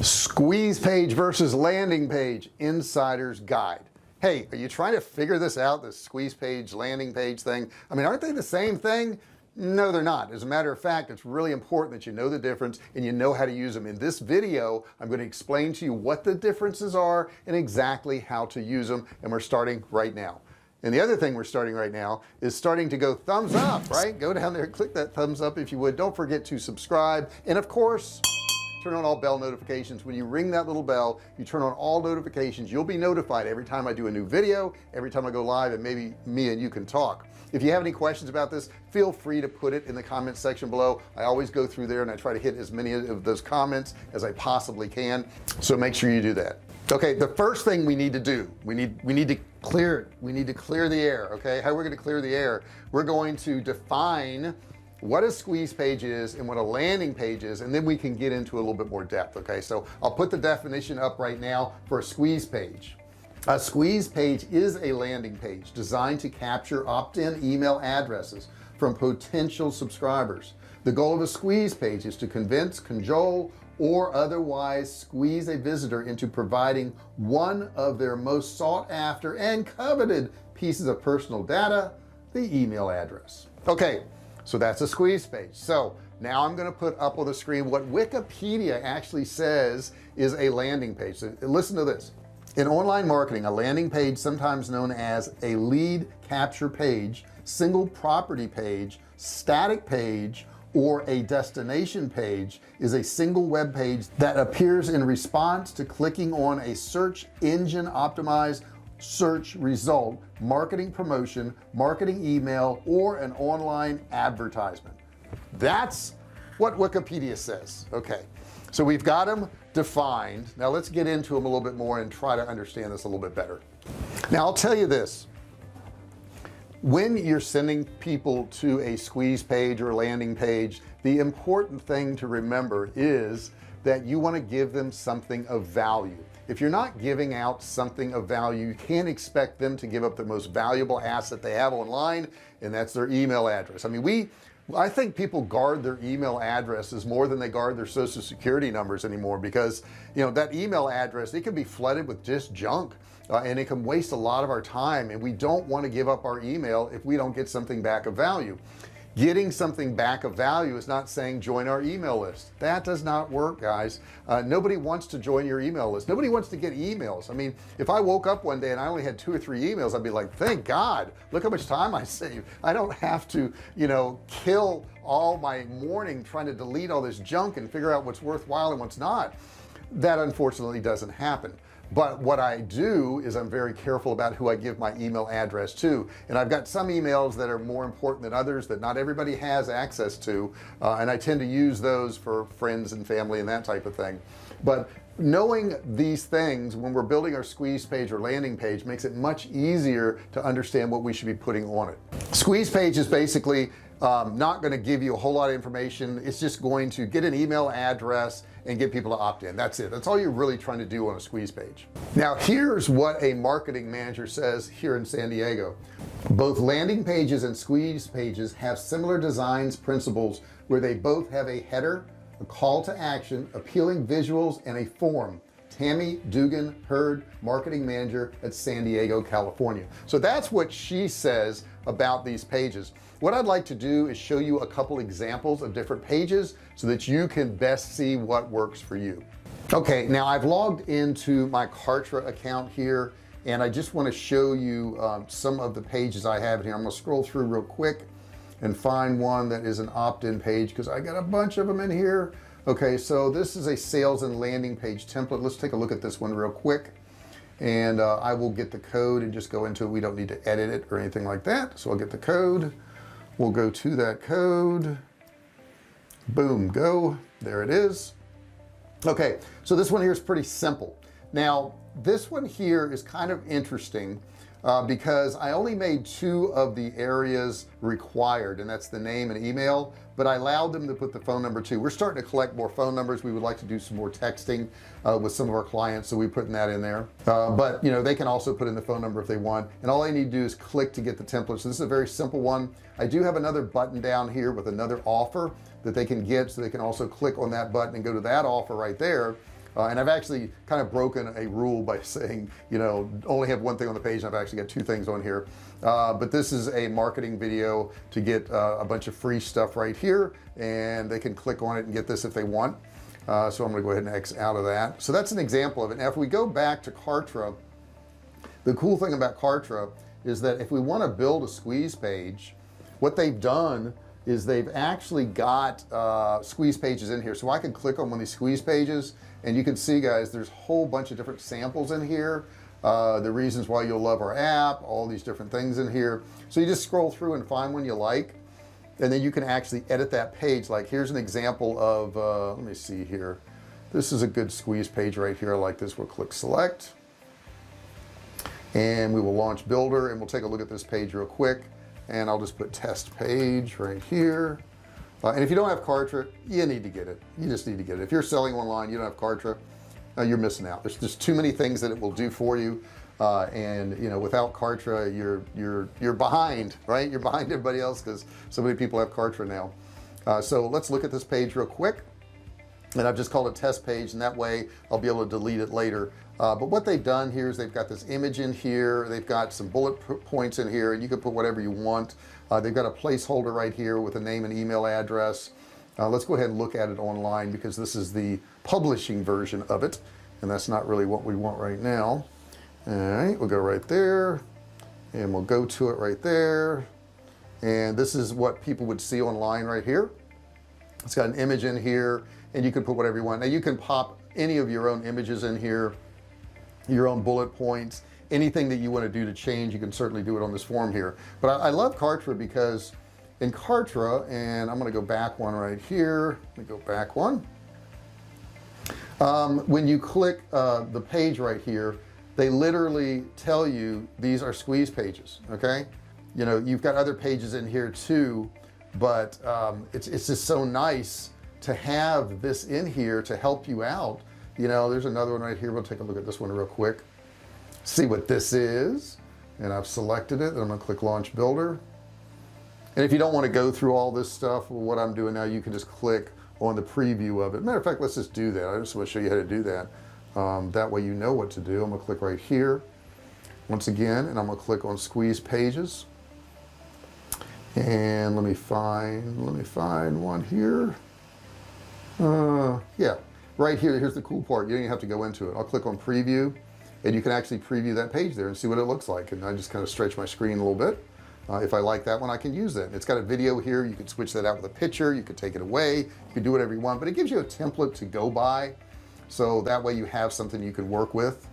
Squeeze page versus landing page insider's guide. Hey, are you trying to figure this out, this squeeze page landing page thing? I mean, aren't they the same thing? No, they're not. As a matter of fact, it's really important that you know the difference and you know how to use them. In this video, I'm going to explain to you what the differences are and exactly how to use them, and we're starting right now. And the other thing we're starting right now is starting to go thumbs up, right? Go down there, click that thumbs up if you would. Don't forget to subscribe, and of course turn on all bell notifications. When you ring that little bell, you turn on all notifications. You'll be notified every time I do a new video, every time I go live, and maybe me and you can talk. If you have any questions about this, feel free to put it in the comment section below. I always go through there and I try to hit as many of those comments as I possibly can, so make sure you do that. Okay, the first thing we need to do, we need to clear the air. Okay, how we're going to clear the air, we're going to define what a squeeze page is and what a landing page is, and then we can get into a little bit more depth. Okay, so I'll put the definition up right now for a squeeze page. A squeeze page is a landing page designed to capture opt-in email addresses from potential subscribers. The goal of a squeeze page is to convince, cajole, or otherwise squeeze a visitor into providing one of their most sought after and coveted pieces of personal data, the email address. Okay, so that's a squeeze page. So now I'm going to put up on the screen what Wikipedia actually says is a landing page. So listen to this. In online marketing, a landing page, sometimes known as a lead capture page, single property page, static page, or a destination page, is a single web page that appears in response to clicking on a search engine optimized search result, marketing promotion, marketing email, or an online advertisement. That's what Wikipedia says. Okay, so we've got them defined. Now let's get into them a little bit more and try to understand this a little bit better. Now I'll tell you this, when you're sending people to a squeeze page or landing page, the important thing to remember is that you want to give them something of value. If you're not giving out something of value, you can't expect them to give up the most valuable asset they have online, and that's their email address. I mean, I think people guard their email addresses more than they guard their social security numbers anymore, because you know that email address, it can be flooded with just junk, and it can waste a lot of our time, and we don't want to give up our email if we don't get something back of value. Getting something back of value is not saying join our email list. That does not work, guys. Nobody wants to join your email list. Nobody wants to get emails. I mean, if I woke up one day and I only had 2 or 3 emails, I'd be like, thank God, look how much time I saved. I don't have to, you know, kill all my morning trying to delete all this junk and figure out what's worthwhile and what's not. That unfortunately doesn't happen. But what I do is I'm very careful about who I give my email address to, and I've got some emails that are more important than others that not everybody has access to, and I tend to use those for friends and family and that type of thing. But knowing these things when we're building our squeeze page or landing page makes it much easier to understand what we should be putting on it. Squeeze page is basically not going to give you a whole lot of information. It's just going to get an email address and get people to opt in. That's it. That's all you're really trying to do on a squeeze page. Now here's what a marketing manager says here in San Diego. Both landing pages and squeeze pages have similar designs principles, where they both have a header, a call to action, appealing visuals, and a form. Tammy Dugan Hurd, marketing manager at San Diego, California. So that's what she says about these pages. What I'd like to do is show you a couple examples of different pages so that you can best see what works for you. Okay, now I've logged into my KARTRA account here, and I just want to show you some of the pages I have in here. I'm going to scroll through real quick and find one that is an opt-in page, because I got a bunch of them in here. Okay, so this is a sales and landing page template. Let's take a look at this one real quick, and I will get the code and just go into it. We don't need to edit it or anything like that. So I'll get the code, we'll go to that code, boom, go, there it is. Okay, so this one here is pretty simple. Now this one here is kind of interesting because I only made 2 of the areas required, and that's the name and email, but I allowed them to put the phone number too. We're starting to collect more phone numbers. We would like to do some more texting with some of our clients, so we're putting that in there, but you know, they can also put in the phone number if they want, and all they need to do is click to get the template. So this is a very simple one. I do have another button down here with another offer that they can get, so they can also click on that button and go to that offer right there. and I've actually kind of broken a rule by saying, you know, only have one thing on the page, and I've actually got two things on here, but this is a marketing video to get a bunch of free stuff right here, and they can click on it and get this if they want. So I'm going to go ahead and X out of that. So that's an example of it. Now if we go back to KARTRA, the cool thing about KARTRA is that if we want to build a squeeze page, what they've done is they've actually got squeeze pages in here. So I can click on one of these squeeze pages, and you can see, guys, there's a whole bunch of different samples in here, the reasons why you'll love our app, all these different things in here. So you just scroll through and find one you like, and then you can actually edit that page. Like here's an example of let me see here, this is a good squeeze page right here. I like this. We'll click select, and we will launch builder, and we'll take a look at this page real quick, and I'll just put test page right here. And if you don't have KARTRA, you need to get it. You just need to get it. If you're selling online, you don't have KARTRA, you're missing out. There's just too many things that it will do for you, and you know, without KARTRA, you're behind, right? You're behind everybody else because so many people have KARTRA now. So let's look at this page real quick, and I've just called it test page, and that way I'll be able to delete it later. But what they've done here is they've got this image in here, they've got some bullet points in here, and you can put whatever you want. They've got a placeholder right here with a name and email address. Let's go ahead and look at it online, because this is the publishing version of it, and that's not really what we want right now. All right, we'll go right there, and we'll go to it right there, and this is what people would see online right here. It's got an image in here, and you can put whatever you want. Now you can pop any of your own images in here, your own bullet points, anything that you want to do to change, you can certainly do it on this form here. But I love KARTRA because in KARTRA, and I'm going to go back one right here, let me go back one. When you click the page right here, they literally tell you these are squeeze pages. Okay, you know, you've got other pages in here too, but it's just so nice to have this in here to help you out. You know, there's another one right here. We'll take a look at this one real quick, see what this is, and I've selected it, and I'm going to click launch builder. And if you don't want to go through all this stuff, well, what I'm doing now, you can just click on the preview of it. Matter of fact, let's just do that. I just want to show you how to do that. That way you know what to do. I'm going to click right here once again, and I'm going to click on squeeze pages, and let me find one here. Yeah, right here. Here's the cool part. You don't even have to go into it. I'll click on preview, and you can actually preview that page there and see what it looks like. And I just kind of stretch my screen a little bit. If I like that one, I can use that. It's got a video here. You can switch that out with a picture. You could take it away. You can do whatever you want, but it gives you a template to go by. So that way you have something you can work with.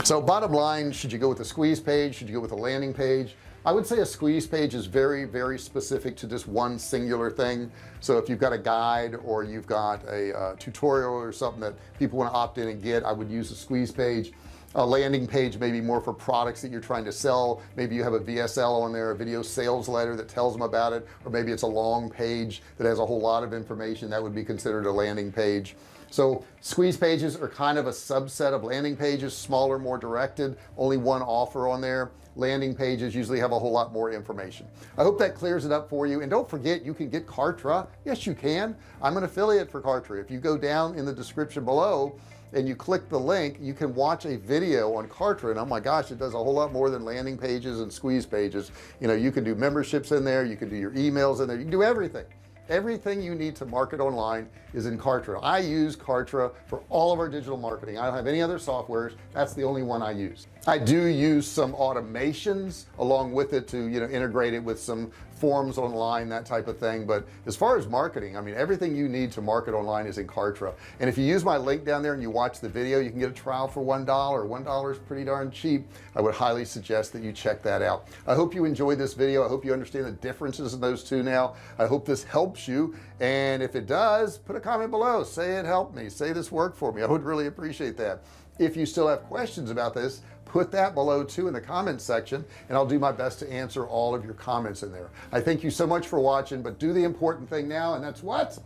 So bottom line, should you go with a squeeze page? Should you go with a landing page? I would say a squeeze page is very, very specific to just one singular thing. So if you've got a guide, or you've got a tutorial or something that people want to opt in and get, I would use a squeeze page. A landing page may be more for products that you're trying to sell. Maybe you have a VSL on there, a video sales letter that tells them about it, or maybe it's a long page that has a whole lot of information. That would be considered a landing page. So squeeze pages are kind of a subset of landing pages, smaller, more directed, only one offer on there. Landing pages usually have a whole lot more information. I hope that clears it up for you. And don't forget, you can get KARTRA. Yes, you can. I'm an affiliate for KARTRA. If you go down in the description below and you click the link, you can watch a video on KARTRA, and oh my gosh, it does a whole lot more than landing pages and squeeze pages. You know, you can do memberships in there, you can do your emails in there, you can do everything. Everything you need to market online is in KARTRA. I use KARTRA for all of our digital marketing. I don't have any other softwares. That's the only one I use. I do use some automations along with it to, you know, integrate it with some forms online, that type of thing. But as far as marketing, I mean, everything you need to market online is in KARTRA. And if you use my link down there and you watch the video, you can get a trial for $1. $1 is pretty darn cheap. I would highly suggest that you check that out. I hope you enjoyed this video. I hope you understand the differences in those two now. I hope this helps you, and if it does, put a comment below, say it helped me, say this worked for me. I would really appreciate that. If you still have questions about this, put that below too in the comments section, and I'll do my best to answer all of your comments in there. I thank you so much for watching, but do the important thing now, and that's what?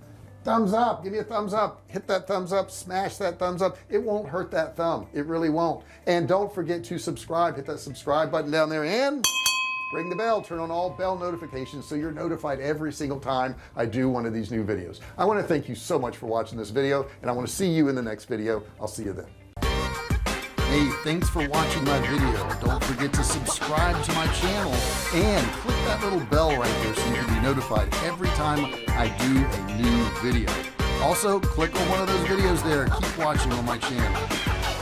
Thumbs up. Give me a thumbs up. Hit that thumbs up, smash that thumbs up. It won't hurt that thumb. It really won't. And don't forget to subscribe. Hit that subscribe button down there, and ring the bell, turn on all bell notifications so you're notified every single time I do one of these new videos. I want to thank you so much for watching this video, and I want to see you in the next video. I'll see you then. Hey, thanks for watching my video. Don't forget to subscribe to my channel and click that little bell right there so you can be notified every time I do a new video. Also, click on one of those videos there. Keep watching on my channel.